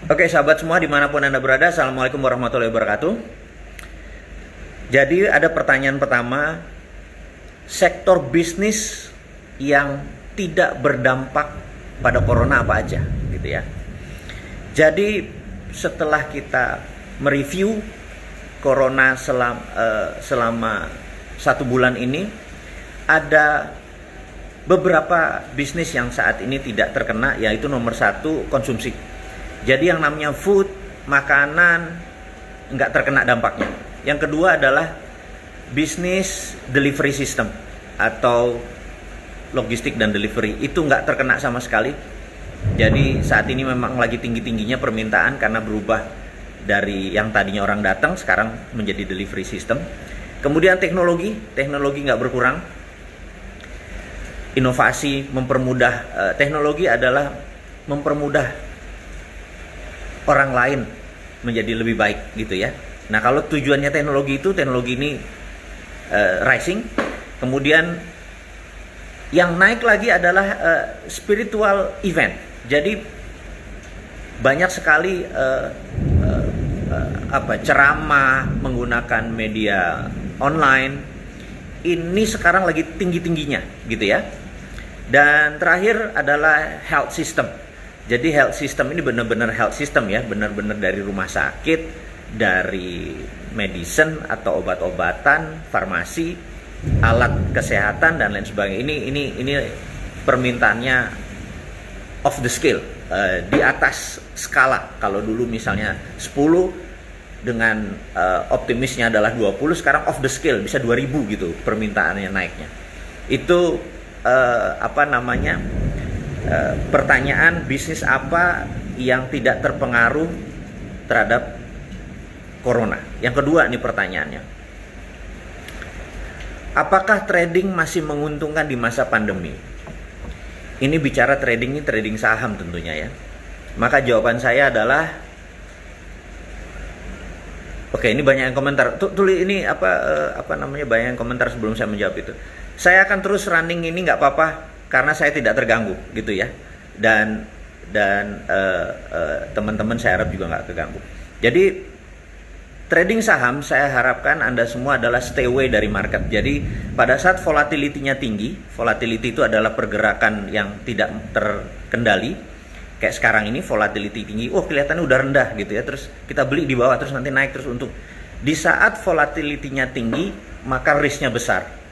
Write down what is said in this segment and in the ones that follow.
Oke sahabat semua dimanapun Anda berada, Assalamualaikum warahmatullahi wabarakatuh. Jadi ada pertanyaan pertama, sektor bisnis yang tidak berdampak pada corona apa aja gitu ya. Jadi setelah kita mereview corona selama 1 bulan ini, ada beberapa bisnis yang saat ini tidak terkena, yaitu nomor 1 konsumsi. Jadi yang namanya food, makanan nggak terkena dampaknya. Yang kedua adalah bisnis delivery system atau logistik dan delivery, itu nggak terkena sama sekali. Jadi saat ini memang lagi tinggi-tingginya permintaan karena berubah dari yang tadinya orang datang sekarang menjadi delivery system. Kemudian teknologi nggak berkurang. Inovasi mempermudah, teknologi adalah mempermudah orang lain menjadi lebih baik gitu ya. Nah kalau tujuannya teknologi ini rising. Kemudian yang naik lagi adalah spiritual event. Jadi banyak sekali ceramah menggunakan media online. Ini sekarang lagi tinggi-tingginya gitu ya. Dan terakhir adalah health system. Jadi health system ini benar-benar health system ya, benar-benar dari rumah sakit, dari medicine atau obat-obatan, farmasi, alat kesehatan dan lain sebagainya. Ini permintaannya off the scale, di atas skala. Kalau dulu misalnya 10 dengan optimisnya adalah 20, sekarang off the scale bisa 2000 gitu permintaannya naiknya. Itu pertanyaan bisnis apa yang tidak terpengaruh terhadap corona. Yang kedua nih pertanyaannya, apakah trading masih menguntungkan di masa pandemi? Ini bicara trading, ini trading saham tentunya ya. Maka jawaban saya adalah oke, ini banyak yang komentar. Tulis ini banyak yang komentar sebelum saya menjawab itu. Saya akan terus running ini nggak apa-apa karena saya tidak terganggu gitu ya. Dan teman-teman saya harap juga nggak terganggu. Jadi trading saham saya harapkan Anda semua adalah stay away dari market. Jadi pada saat volatility-nya tinggi, volatility itu adalah pergerakan yang tidak terkendali. Kayak sekarang ini volatility tinggi, kelihatannya udah rendah gitu ya, terus kita beli di bawah terus nanti naik terus untung. Di saat volatility-nya tinggi, maka risk-nya besar.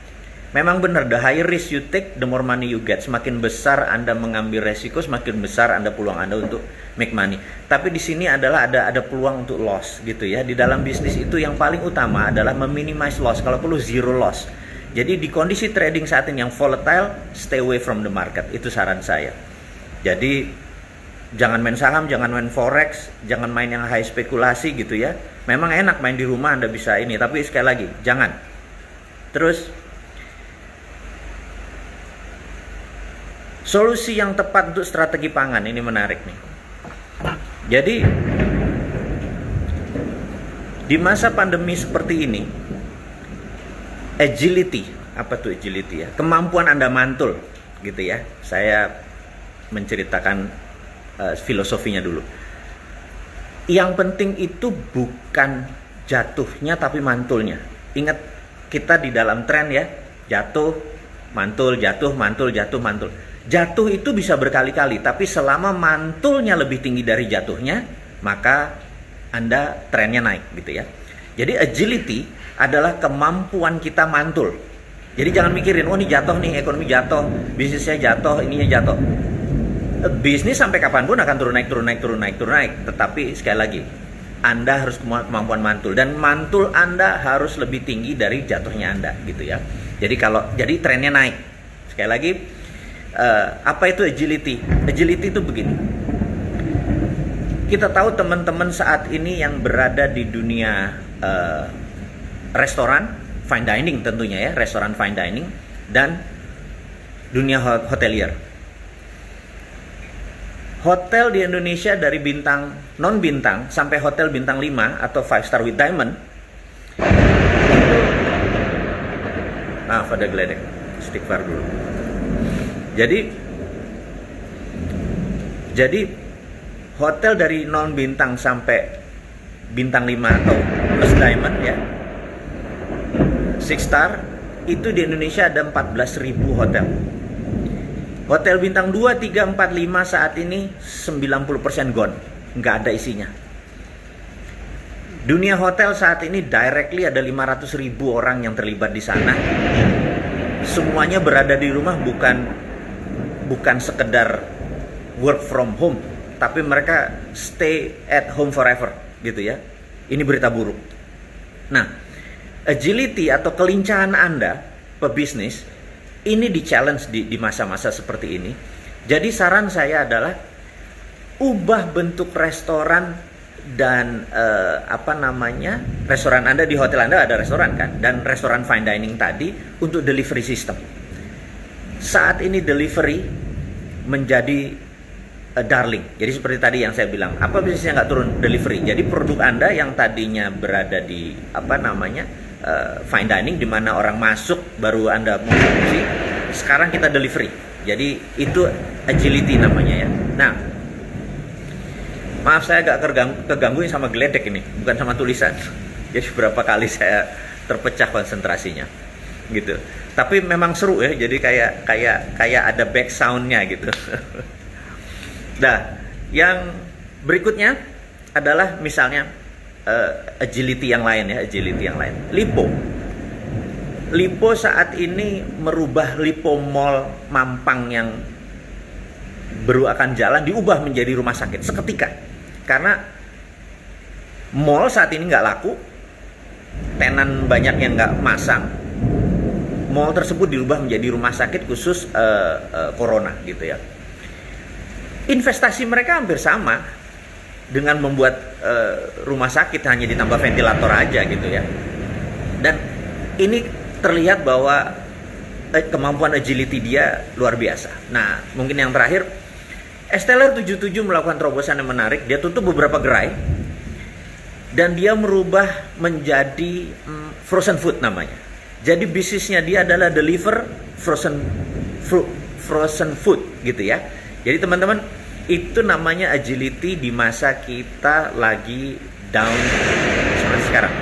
Memang benar, the higher risk you take, the more money you get. Semakin besar Anda mengambil resiko, semakin besar peluang Anda untuk make money. Tapi di sini adalah ada peluang untuk loss gitu ya. Di dalam bisnis itu yang paling utama adalah meminimize loss, kalau perlu zero loss. Jadi di kondisi trading saat ini yang volatile, stay away from the market. Itu saran saya. Jadi jangan main saham, jangan main forex, jangan main yang high spekulasi gitu ya. Memang enak main di rumah Anda bisa ini, tapi sekali lagi jangan. Terus solusi yang tepat untuk strategi pangan ini menarik nih. Jadi di masa pandemi seperti ini, agility, apa tuh agility ya? Kemampuan Anda mantul gitu ya. Saya menceritakan filosofinya dulu. Yang penting itu bukan jatuhnya tapi mantulnya. Ingat kita di dalam tren ya, jatuh, mantul, jatuh, mantul, jatuh, mantul. Jatuh itu bisa berkali-kali, tapi selama mantulnya lebih tinggi dari jatuhnya, maka Anda trennya naik gitu ya. Jadi agility adalah kemampuan kita mantul. Jadi jangan mikirin, ini jatuh nih, ekonomi jatuh, bisnisnya jatuh, ininya jatuh. Bisnis sampai kapanpun akan turun naik. Tetapi sekali lagi, Anda harus kemampuan mantul, dan mantul Anda harus lebih tinggi dari jatuhnya Anda gitu ya. Jadi trennya naik. Sekali lagi, apa itu agility? Agility itu begini. Kita tahu teman-teman saat ini yang berada di dunia restoran, fine dining tentunya ya, restoran fine dining, dan dunia hotelier. Hotel di Indonesia dari bintang non bintang sampai hotel bintang 5 atau 5 star with diamond itu, ada geledek, istighfar dulu. Jadi hotel dari non bintang sampai bintang 5 atau plus diamond ya, 6 star, itu di Indonesia ada 14.000 hotel. Hotel bintang 2, 3, 4, 5 saat ini 90% gone, nggak ada isinya. Dunia hotel saat ini directly ada 500.000 orang yang terlibat di sana. Semuanya berada di rumah, bukan sekedar work from home, tapi mereka stay at home forever gitu ya. Ini berita buruk. Nah, agility atau kelincahan Anda pebisnis ini di challenge di masa-masa seperti ini. Jadi saran saya adalah ubah bentuk restoran dan restoran Anda, di hotel Anda ada restoran kan, dan restoran fine dining tadi untuk delivery system. Saat ini delivery menjadi darling. Jadi seperti tadi yang saya bilang, apa bisnisnya nggak turun? Delivery. Jadi produk Anda yang tadinya berada di fine dining, di mana orang masuk baru Anda mengkonsumsi, sekarang kita delivery. Jadi itu agility namanya ya. Nah, maaf saya agak kegangguin sama geledek ini, bukan sama tulisan. Jadi berapa kali saya terpecah konsentrasinya, gitu. Tapi memang seru ya, jadi kayak ada back soundnya gitu. Nah, yang berikutnya adalah misalnya agility yang lain ya, agility yang lain. Lipo saat ini merubah Lipo Mall Mampang yang baru akan jalan diubah menjadi rumah sakit seketika. Karena mall saat ini nggak laku, tenan banyak yang nggak masang, mall tersebut dirubah menjadi rumah sakit khusus corona gitu ya. Investasi mereka hampir sama dengan membuat rumah sakit, hanya ditambah ventilator aja gitu ya. Dan ini terlihat bahwa kemampuan agility dia luar biasa. Nah, mungkin yang terakhir, Esteller 77 melakukan terobosan yang menarik. Dia tutup beberapa gerai dan dia merubah menjadi frozen food namanya. Jadi bisnisnya dia adalah deliver frozen food gitu ya. Jadi teman-teman, itu namanya agility di masa kita lagi down seperti sekarang.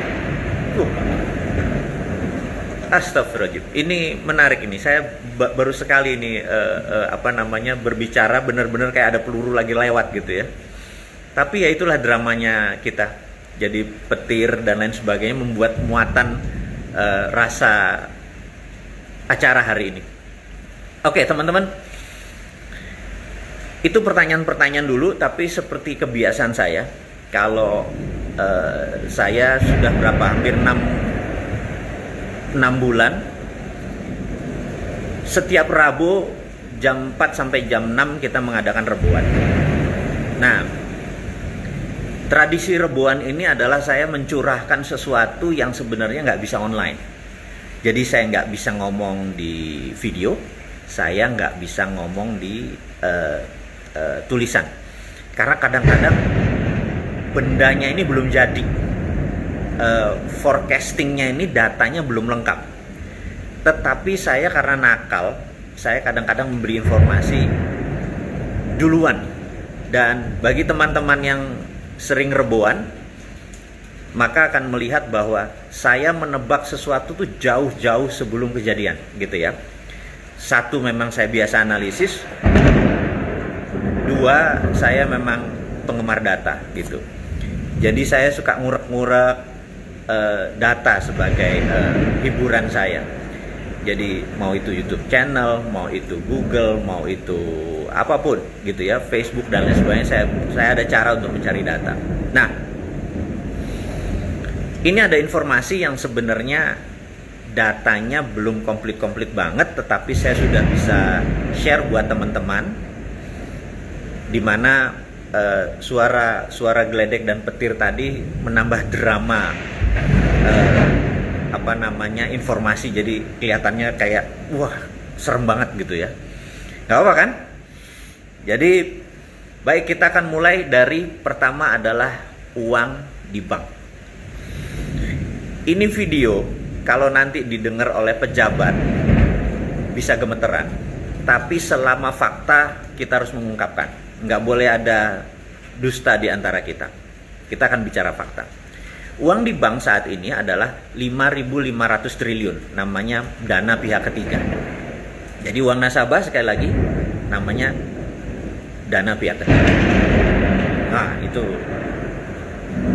Astagfirullahaladzim, ini menarik ini. Saya baru sekali ini berbicara benar-benar kayak ada peluru lagi lewat gitu ya. Tapi ya itulah dramanya kita. Jadi petir dan lain sebagainya membuat muatan rasa acara hari ini. Oke teman-teman, itu pertanyaan-pertanyaan dulu. Tapi seperti kebiasaan saya, kalau saya sudah hampir 6 bulan, setiap Rabu jam 4 sampai jam 6 kita mengadakan rebuan. Nah, tradisi rebuan ini adalah saya mencurahkan sesuatu yang sebenarnya nggak bisa online. Jadi saya nggak bisa ngomong di video, saya nggak bisa ngomong di tulisan, karena kadang-kadang bendanya ini belum jadi. Forecastingnya ini datanya belum lengkap. Tetapi saya karena nakal, saya kadang-kadang memberi informasi duluan. Dan bagi teman-teman yang sering rebuan, maka akan melihat bahwa saya menebak sesuatu tuh jauh-jauh sebelum kejadian gitu ya. Satu, memang saya biasa analisis. Dua, saya memang penggemar data gitu. Jadi saya suka ngurek-ngurek data sebagai hiburan saya. Jadi mau itu YouTube channel, mau itu Google, mau itu apapun gitu ya, Facebook dan lain sebagainya, saya ada cara untuk mencari data. Nah, ini ada informasi yang sebenarnya datanya belum komplit banget, tetapi saya sudah bisa share buat teman-teman, dimana suara geledek dan petir tadi menambah drama informasi, jadi kelihatannya kayak wah serem banget gitu ya. Gak apa kan? Jadi baik, kita akan mulai dari pertama adalah uang di bank. Ini video kalau nanti didengar oleh pejabat bisa gemeteran, tapi selama fakta kita harus mengungkapkan. Nggak boleh ada dusta di antara kita. Kita akan bicara fakta. Uang di bank saat ini adalah 5.500 triliun, namanya dana pihak ketiga. Jadi uang nasabah sekali lagi namanya dana pihak ketiga. Nah, itu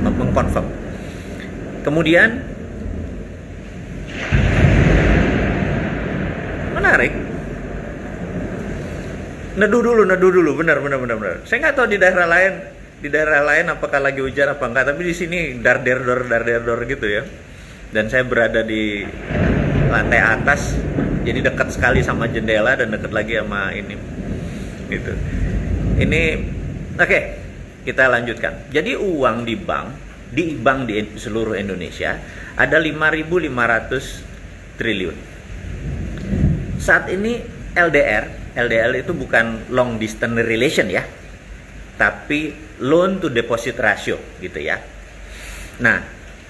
mengkonfirm. Kemudian menarik. Neduh dulu, benar. Saya nggak tahu di daerah lain apakah lagi hujan apa enggak, tapi di sini dar der dor gitu ya. Dan saya berada di lantai atas, jadi dekat sekali sama jendela dan dekat lagi sama ini, gitu. Ini oke, kita lanjutkan. Jadi uang di bank di seluruh Indonesia ada 5.500 triliun. Saat ini LDR itu bukan long distance relation ya, tapi loan to deposit ratio gitu ya. Nah,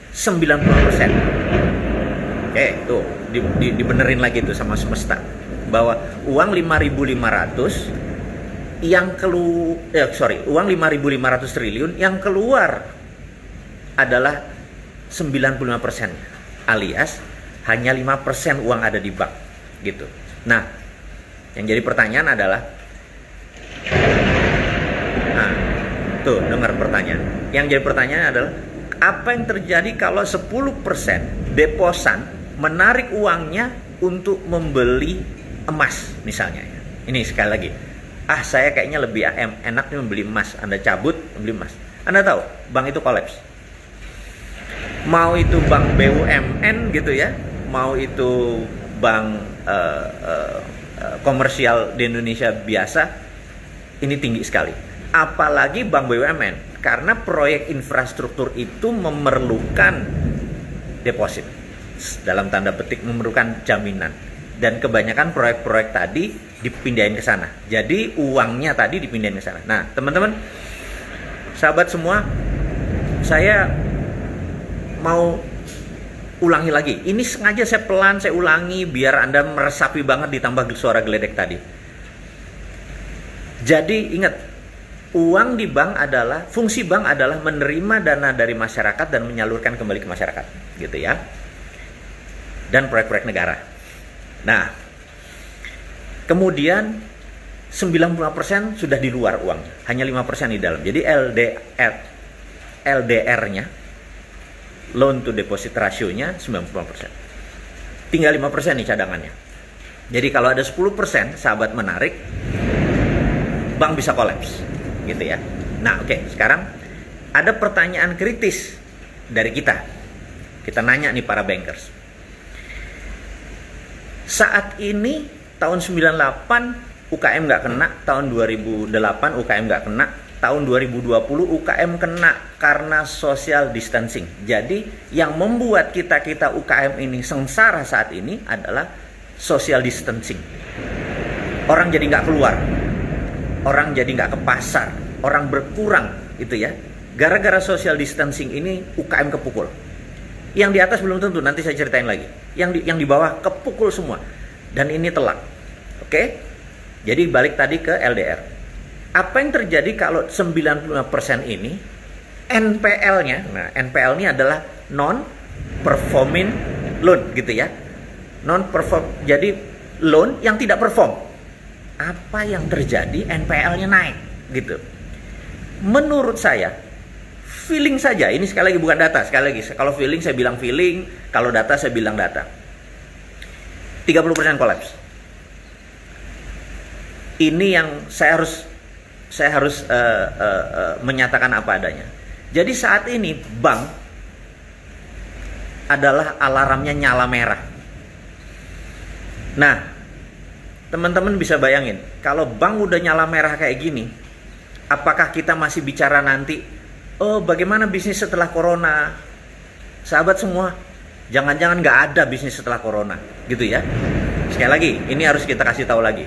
90%. Oke, tuh dibenerin lagi tuh sama semesta bahwa uang 5.500 uang 5.500 triliun yang keluar adalah 95%, alias hanya 5% uang ada di bank gitu. Nah, yang jadi pertanyaan adalah, nah, tuh dengar pertanyaan. Yang jadi pertanyaan adalah, apa yang terjadi kalau 10% deposan menarik uangnya untuk membeli emas misalnya ya. Ini sekali lagi, saya kayaknya lebih enak nih membeli emas. Anda cabut membeli emas. Anda tahu, bank itu kolaps. Mau itu bank BUMN gitu ya, mau itu bank komersial di Indonesia biasa, ini tinggi sekali. Apalagi bank BUMN, karena proyek infrastruktur itu memerlukan deposit, dalam tanda petik memerlukan jaminan, dan kebanyakan proyek-proyek tadi dipindahin ke sana. Jadi uangnya tadi dipindahin ke sana. Nah, teman-teman, sahabat semua, saya mau ulangi lagi. Ini sengaja saya pelan, saya ulangi biar Anda meresapi banget ditambah suara geledek tadi. Jadi ingat, uang di bank adalah, fungsi bank adalah menerima dana dari masyarakat dan menyalurkan kembali ke masyarakat, gitu ya. Dan proyek-proyek negara. Nah, kemudian 95% sudah di luar uang, hanya 5% di dalam. Jadi LDR-nya, loan to deposit ratio-nya 95%. Tinggal 5% nih cadangannya. Jadi kalau ada 10% sahabat menarik, bank bisa kolaps, gitu ya. Nah, oke, sekarang ada pertanyaan kritis dari kita. Kita nanya nih para bankers. Saat ini tahun 98 UKM nggak kena, tahun 2008 UKM nggak kena, tahun 2020 UKM kena karena social distancing. Jadi yang membuat kita UKM ini sengsara saat ini adalah social distancing. Orang jadi nggak keluar, orang jadi nggak ke pasar, orang berkurang itu ya. Gara-gara social distancing ini UKM kepukul. Yang di atas belum tentu, nanti saya ceritain lagi. Yang di bawah kepukul semua. Dan ini telak. Oke? Jadi balik tadi ke LDR. Apa yang terjadi kalau 95% ini NPL-nya, nah NPL ini adalah non-performing loan gitu ya. Non-perform, jadi loan yang tidak perform. Apa yang terjadi? NPL-nya naik gitu. Menurut saya, feeling saja, ini sekali lagi bukan data, sekali lagi, kalau feeling saya bilang feeling, kalau data saya bilang data. 30% kolaps. Ini yang saya harus menyatakan apa adanya. Jadi saat ini bank adalah alarmnya nyala merah. Nah, teman-teman bisa bayangin, kalau bank udah nyala merah kayak gini, apakah kita masih bicara nanti, oh bagaimana bisnis setelah corona? Sahabat semua, jangan-jangan nggak ada bisnis setelah corona, gitu ya. Sekali lagi, ini harus kita kasih tahu lagi.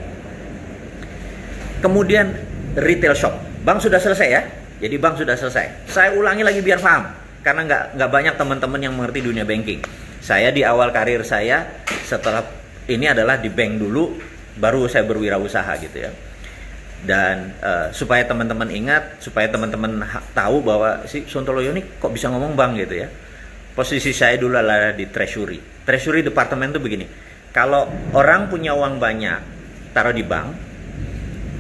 Kemudian retail shop, bank sudah selesai ya. Jadi bank sudah selesai. Saya ulangi lagi biar paham, karena nggak banyak teman-teman yang mengerti dunia banking. Saya di awal karir saya, setelah ini adalah di bank dulu, baru saya berwirausaha gitu ya. Dan supaya teman-teman ingat, supaya teman-teman tahu bahwa si Sontoloyo ini kok bisa ngomong bank gitu ya. Posisi saya dulu adalah di Treasury. Treasury Departemen itu begini. Kalau orang punya uang banyak, taruh di bank.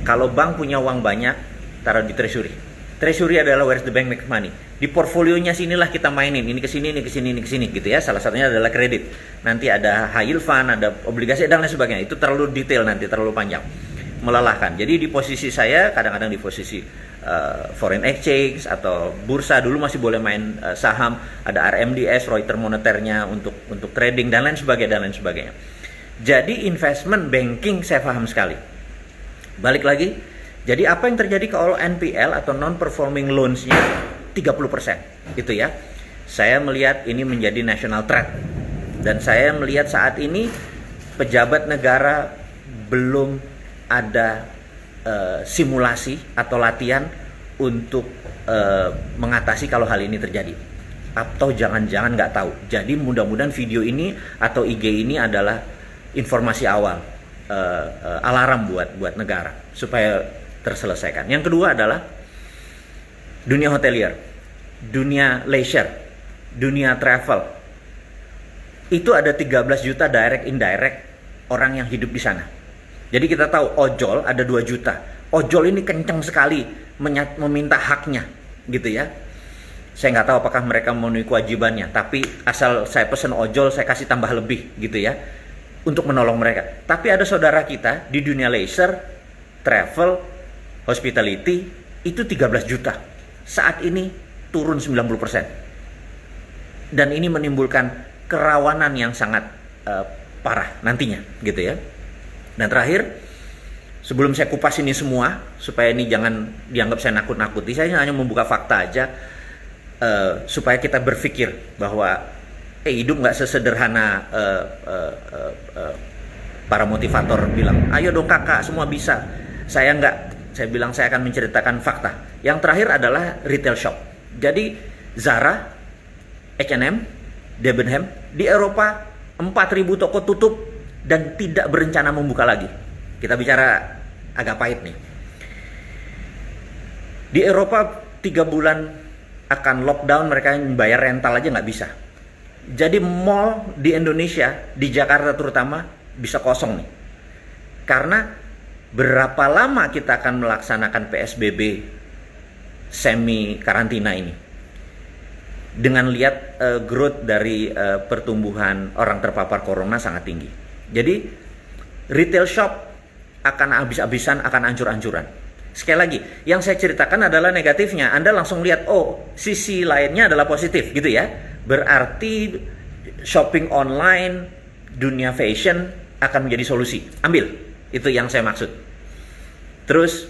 Kalau bank punya uang banyak, taruh di Treasury. Treasury adalah where's the bank make money. Di portfolionya sinilah kita mainin, ini ke sini, ini ke sini, ini ke sini gitu ya. Salah satunya adalah kredit. Nanti ada high yield fund, ada obligasi dan lain sebagainya. Itu terlalu detail nanti, terlalu panjang. Melelahkan. Jadi di posisi saya kadang-kadang di posisi foreign exchange atau bursa, dulu masih boleh main saham, ada RMDS, Reuters moneternya untuk trading dan lain sebagainya. Jadi investment banking saya paham sekali. Balik lagi, jadi apa yang terjadi kalau NPL atau non performing loans-nya 30% gitu ya. Saya melihat ini menjadi national threat. Dan saya melihat saat ini pejabat negara belum ada simulasi atau latihan untuk mengatasi kalau hal ini terjadi, atau jangan-jangan nggak tahu. Jadi mudah-mudahan video ini atau IG ini adalah informasi awal, alarm buat negara supaya terselesaikan. Yang kedua adalah dunia hotelier, dunia leisure, dunia travel. Itu ada 13 juta direct indirect orang yang hidup di sana. Jadi kita tahu ojol ada 2 juta. Ojol ini kenceng sekali meminta haknya, gitu ya. Saya nggak tahu apakah mereka memenuhi kewajibannya, tapi asal saya pesen ojol, saya kasih tambah lebih, gitu ya, untuk menolong mereka. Tapi ada saudara kita di dunia leisure, travel, hospitality, itu 13 juta. Saat ini turun 90%. Dan ini menimbulkan kerawanan yang sangat parah nantinya, gitu ya. Dan terakhir, sebelum saya kupas ini semua, supaya ini jangan dianggap saya nakut-nakuti, saya hanya membuka fakta aja, supaya kita berpikir bahwa hidup nggak sesederhana para motivator bilang, ayo dong kakak, semua bisa. Saya bilang saya akan menceritakan fakta. Yang terakhir adalah retail shop. Jadi Zara, H&M, Debenham, di Eropa 4.000 toko tutup dan tidak berencana membuka lagi. Kita bicara agak pahit nih. Di Eropa 3 bulan akan lockdown, mereka yang bayar rental aja nggak bisa. Jadi mall di Indonesia, di Jakarta terutama, bisa kosong nih. Karena berapa lama kita akan melaksanakan PSBB semi karantina ini? Dengan lihat growth dari pertumbuhan orang terpapar corona sangat tinggi. Jadi retail shop akan habis-habisan, akan ancur-ancuran. Sekali lagi, yang saya ceritakan adalah negatifnya. Anda langsung lihat, oh sisi lainnya adalah positif gitu ya. Berarti shopping online, dunia fashion akan menjadi solusi. Ambil, itu yang saya maksud. Terus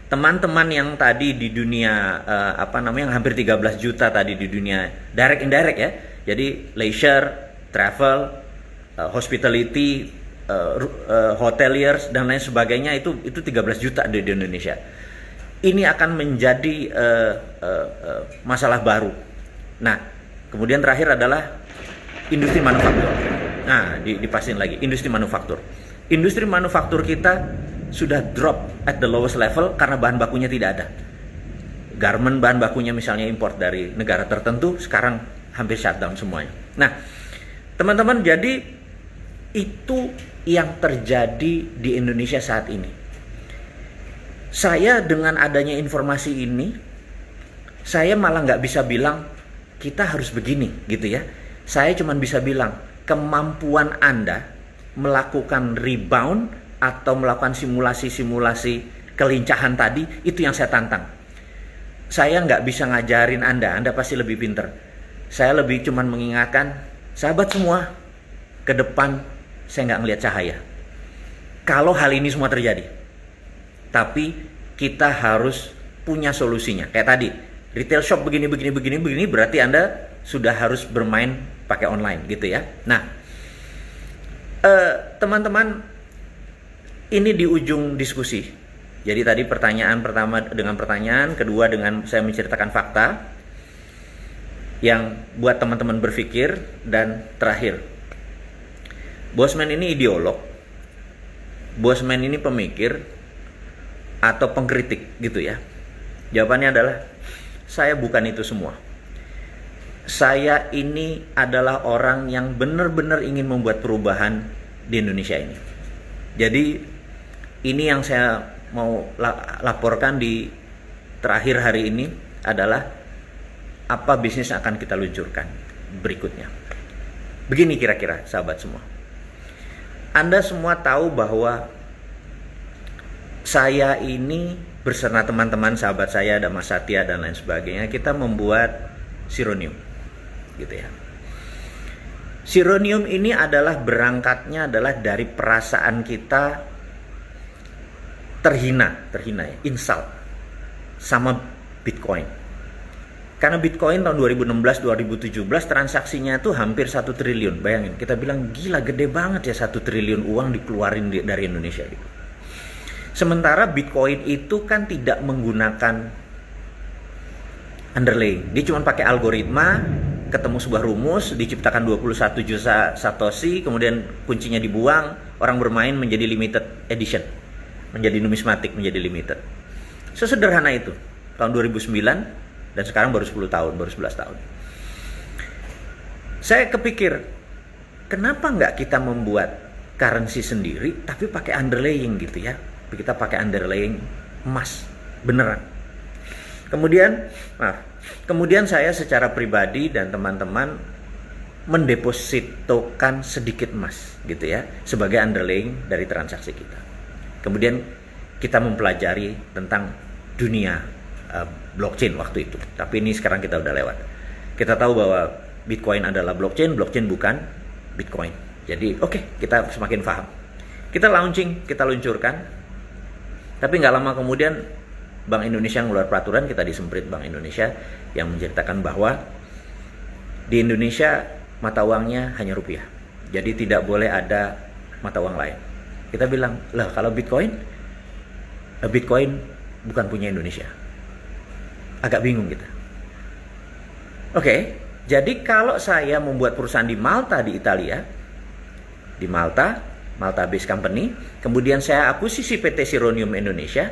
teman-teman yang tadi di dunia yang hampir 13 juta tadi di dunia direct indirect ya. Jadi leisure, travel, hospitality, hoteliers dan lain sebagainya, itu 13 juta di Indonesia. Ini akan menjadi masalah baru. Nah, kemudian terakhir adalah industri manufaktur. Nah, dipastiin lagi industri manufaktur. Industri manufaktur kita sudah drop at the lowest level karena bahan bakunya tidak ada. Garment bahan bakunya misalnya import dari negara tertentu sekarang hampir shutdown semuanya. Nah, teman-teman, jadi itu yang terjadi di Indonesia saat ini. Saya dengan adanya informasi ini, saya malah nggak bisa bilang kita harus begini gitu ya. Saya cuma bisa bilang kemampuan Anda melakukan rebound atau melakukan simulasi-simulasi kelincahan tadi, itu yang saya tantang. Saya nggak bisa ngajarin Anda pasti lebih pinter. Saya lebih cuma mengingatkan, sahabat semua, ke depan saya nggak ngelihat cahaya kalau hal ini semua terjadi. Tapi kita harus punya solusinya. Kayak tadi, retail shop begini, berarti Anda sudah harus bermain pakai online gitu ya. Nah, teman-teman, ini di ujung diskusi. Jadi tadi pertanyaan pertama dengan pertanyaan, kedua dengan saya menceritakan fakta yang buat teman-teman berpikir, dan terakhir, Bosman ini ideolog, Bosman ini pemikir, atau pengkritik gitu ya? Jawabannya adalah saya bukan itu semua. Saya ini adalah orang yang benar-benar ingin membuat perubahan di Indonesia ini. Jadi ini yang saya mau laporkan di terakhir hari ini adalah apa bisnis yang akan kita luncurkan berikutnya. Begini kira-kira sahabat semua. Anda semua tahu bahwa saya ini bersama teman-teman sahabat saya, ada Mas Satya dan lain sebagainya, kita membuat Sironium gitu ya. Sironium ini adalah berangkatnya adalah dari perasaan kita terhina ya, insult sama Bitcoin. Karena Bitcoin tahun 2016-2017 transaksinya itu hampir 1 triliun. Bayangin, kita bilang gila gede banget ya 1 triliun uang dikeluarin dari Indonesia gitu. Sementara Bitcoin itu kan tidak menggunakan underlying. Dia cuma pakai algoritma, ketemu sebuah rumus, diciptakan 21 juta Satoshi, kemudian kuncinya dibuang, orang bermain menjadi limited edition. Menjadi numismatik, menjadi limited. Sesederhana itu. Tahun 2009 dan sekarang baru 10 tahun, baru 11 tahun. Saya kepikir, kenapa nggak kita membuat currency sendiri tapi pakai underlying gitu ya? Kita pakai underlying emas beneran. Kemudian saya secara pribadi dan teman-teman mendepositokan sedikit emas gitu ya sebagai underlying dari transaksi kita. Kemudian kita mempelajari tentang dunia blockchain waktu itu. Tapi ini sekarang kita udah lewat. Kita tahu bahwa Bitcoin adalah blockchain bukan Bitcoin. Jadi oke, kita semakin paham. Kita launching, kita luncurkan. Tapi nggak lama kemudian Bank Indonesia ngeluar peraturan, kita disemprit Bank Indonesia yang menceritakan bahwa di Indonesia mata uangnya hanya rupiah. Jadi tidak boleh ada mata uang lain. Kita bilang, lah kalau Bitcoin bukan punya Indonesia. Agak bingung kita. Oke, jadi kalau saya membuat perusahaan di Malta di Italia, di Malta based company, kemudian saya akuisisi PT Sironium Indonesia,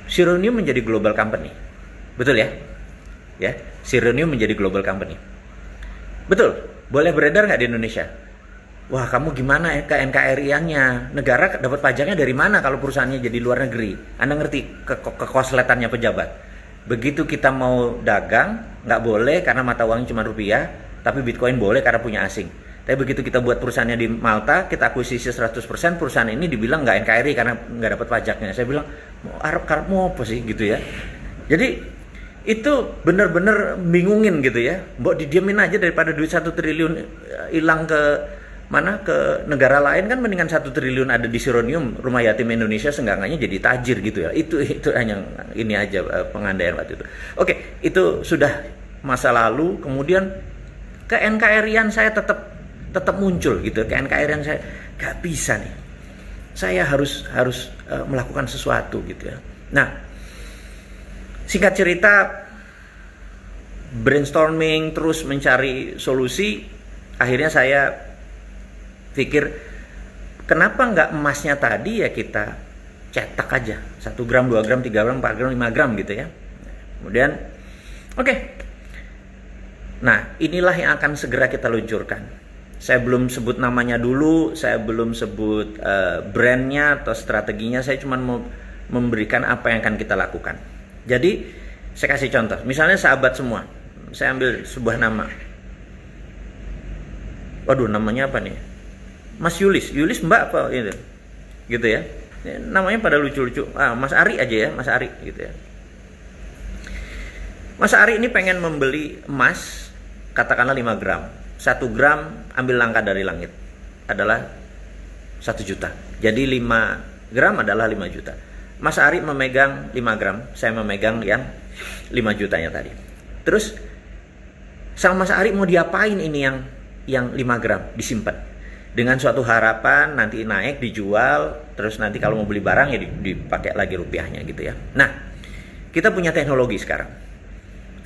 Sironium menjadi global company. Betul ya? Ya, Sironium menjadi global company. Betul. Boleh beredar nggak di Indonesia? Wah, kamu gimana ke NKRI-nya? Negara dapat pajaknya dari mana kalau perusahaannya jadi luar negeri? Anda ngerti kekosletannya pejabat. Begitu kita mau dagang, nggak boleh karena mata uangnya cuma rupiah, tapi Bitcoin boleh karena punya asing. Tapi begitu kita buat perusahaannya di Malta, kita akuisisi 100%, perusahaan ini dibilang nggak NKRI karena nggak dapat pajaknya. Saya bilang, Arab mau apa sih gitu ya. Jadi itu benar-benar bingungin gitu ya. Mbok didiamin aja daripada duit 1 triliun hilang ke mana, ke negara lain, kan mendingan 1 triliun ada di Sironium, rumah yatim Indonesia seenggaknya jadi tajir gitu ya. Itu hanya ini aja pengandaian waktu itu. Oke, itu sudah masa lalu. Kemudian ke NKRI-an saya tetap muncul gitu. Ke NKRI-an saya gak bisa nih. Saya harus melakukan sesuatu gitu ya. Nah, singkat cerita, brainstorming terus mencari solusi. Akhirnya saya pikir, kenapa nggak emasnya tadi ya kita cetak aja 1 gram, 2 gram, 3 gram, 4 gram, 5 gram gitu ya. Kemudian oke. Nah, inilah yang akan segera kita luncurkan. Saya belum sebut namanya dulu, saya belum sebut brandnya atau strateginya, saya cuma mau memberikan apa yang akan kita lakukan. Jadi saya kasih contoh, misalnya sahabat semua, saya ambil sebuah nama. Waduh, namanya apa nih? Mas Yulis Mbak apa gitu ya. Namanya pada lucu-lucu. Mas Ari aja ya, Mas Ari gitu ya. Mas Ari ini pengen membeli emas, katakanlah 5 gram. 1 gram ambil langkah dari langit adalah 1 juta. Jadi 5 gram adalah 5 juta. Mas Ari memegang 5 gram, saya memegang yang 5 jutanya tadi. Terus sama Mas Ari mau diapain ini yang 5 gram disimpan? Dengan suatu harapan nanti naik, dijual, terus nanti kalau mau beli barang ya dipakai lagi rupiahnya gitu ya. Nah, kita punya teknologi sekarang.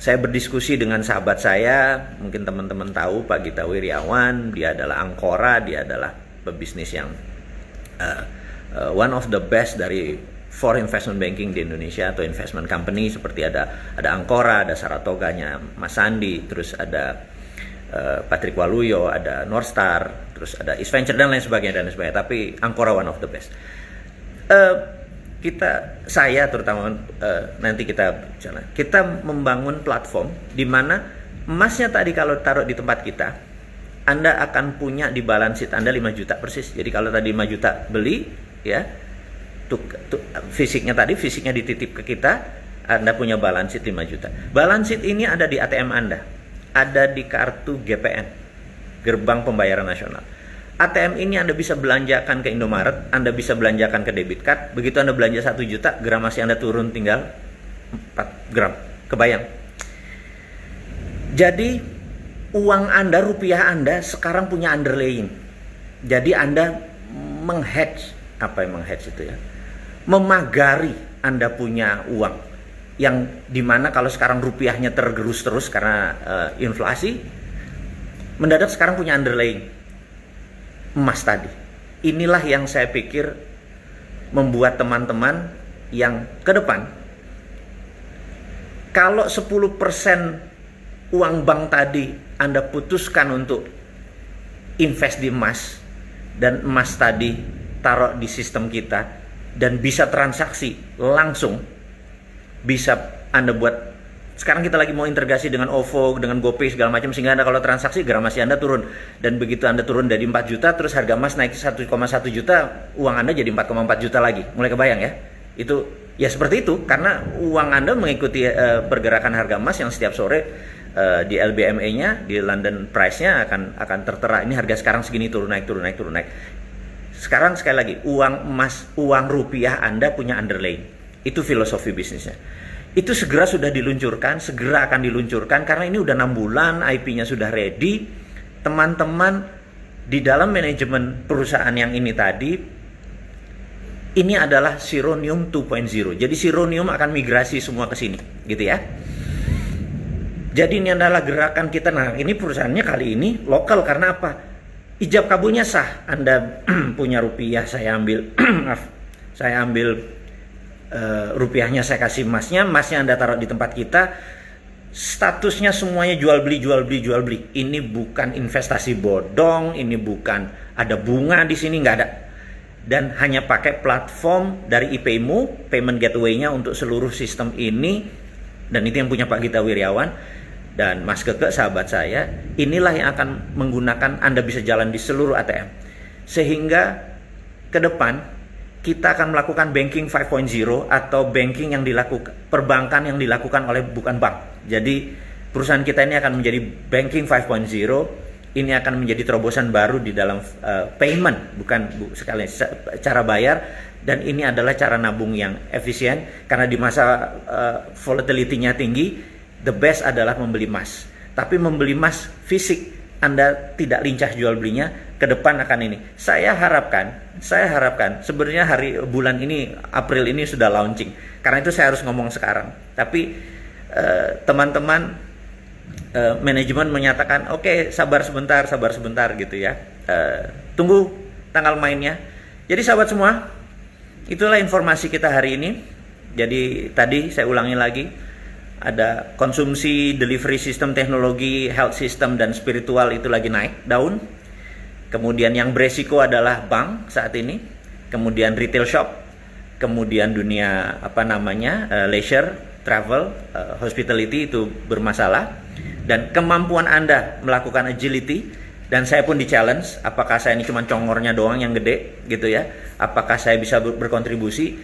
Saya berdiskusi dengan sahabat saya, mungkin teman-teman tahu Pak Gita Wirjawan, dia adalah Angkora, dia adalah pebisnis yang one of the best dari for investment banking di Indonesia atau investment company, seperti ada Ancora, ada Saratoganya Mas Sandi, terus ada Patrick Waluyo, ada Northstar, terus ada East Venture dan lain sebagainya. Tapi Ancora one of the best. Saya terutama nanti kita membangun platform di mana emasnya tadi kalau taruh di tempat kita, Anda akan punya di balance sheet Anda 5 juta persis. Jadi kalau tadi 5 juta beli, ya, fisiknya dititip ke kita, Anda punya balance sheet 5 juta. Balance sheet ini ada di ATM Anda, ada di kartu GPN, Gerbang Pembayaran Nasional. ATM ini Anda bisa belanjakan ke Indomaret, Anda bisa belanjakan ke debit card. Begitu Anda belanja 1 juta, gramasi Anda turun tinggal 4 gram. Kebayang? Jadi uang Anda, rupiah Anda sekarang punya underlying. Jadi Anda menghedge, apa yang menghedge itu ya? Memagari Anda punya uang. Yang dimana kalau sekarang rupiahnya tergerus terus karena inflasi, mendadak sekarang punya underlying emas tadi. Inilah yang saya pikir membuat teman-teman yang ke depan, kalau 10% uang bank tadi Anda putuskan untuk invest di emas, dan emas tadi taruh di sistem kita dan bisa transaksi langsung, bisa Anda buat. Sekarang kita lagi mau integrasi dengan OVO, dengan GoPay segala macam, sehingga Anda kalau transaksi gramasi Anda turun. Dan begitu Anda turun dari 4 juta, terus harga emas naik 1,1 juta, uang Anda jadi 4,4 juta lagi. Mulai kebayang ya? Itu ya seperti itu, karena uang Anda mengikuti pergerakan harga emas yang setiap sore di LBMA-nya, di London Price-nya akan tertera. Ini harga sekarang segini, turun naik. Sekarang sekali lagi, uang emas, uang rupiah Anda punya underlying. Itu filosofi bisnisnya. Itu segera sudah diluncurkan, segera akan diluncurkan, karena ini udah 6 bulan, IP-nya sudah ready. Teman-teman di dalam manajemen perusahaan yang ini tadi, ini adalah Sironium 2.0. Jadi Sironium akan migrasi semua ke sini, gitu ya. Jadi ini adalah gerakan kita. Nah, ini perusahaannya kali ini lokal, karena apa? Ijab kabulnya sah. Anda punya rupiah, saya ambil saya ambil rupiahnya, saya kasih emasnya Anda taruh di tempat kita. Statusnya semuanya jual beli. Ini bukan investasi bodong, ini bukan ada bunga di sini, nggak ada. Dan hanya pakai platform dari IPayMu, payment gateway-nya untuk seluruh sistem ini. Dan itu yang punya Pak Gita Wirjawan dan Mas Keke, sahabat saya. Inilah yang akan menggunakan, Anda bisa jalan di seluruh ATM. Sehingga ke depan kita akan melakukan banking 5.0 atau banking yang dilakukan, perbankan yang dilakukan oleh bukan bank. Jadi perusahaan kita ini akan menjadi banking 5.0. Ini akan menjadi terobosan baru di dalam payment, sekali cara bayar. Dan ini adalah cara nabung yang efisien, karena di masa volatility-nya tinggi, the best adalah membeli emas. Tapi membeli emas fisik, Anda tidak lincah jual belinya. Ke depan akan ini. Saya harapkan sebenarnya bulan ini, April ini sudah launching. Karena itu saya harus ngomong sekarang. Tapi teman-teman manajemen menyatakan, oke, sabar sebentar gitu ya. Tunggu tanggal mainnya. Jadi sahabat semua, itulah informasi kita hari ini. Jadi tadi saya ulangi lagi, ada konsumsi, delivery system, teknologi, health system, dan spiritual itu lagi naik daun. Kemudian yang beresiko adalah bank saat ini, kemudian retail shop, kemudian dunia leisure, travel, hospitality itu bermasalah. Dan kemampuan Anda melakukan agility, dan saya pun di challenge, apakah saya ini cuma congornya doang yang gede gitu ya, apakah saya bisa berkontribusi.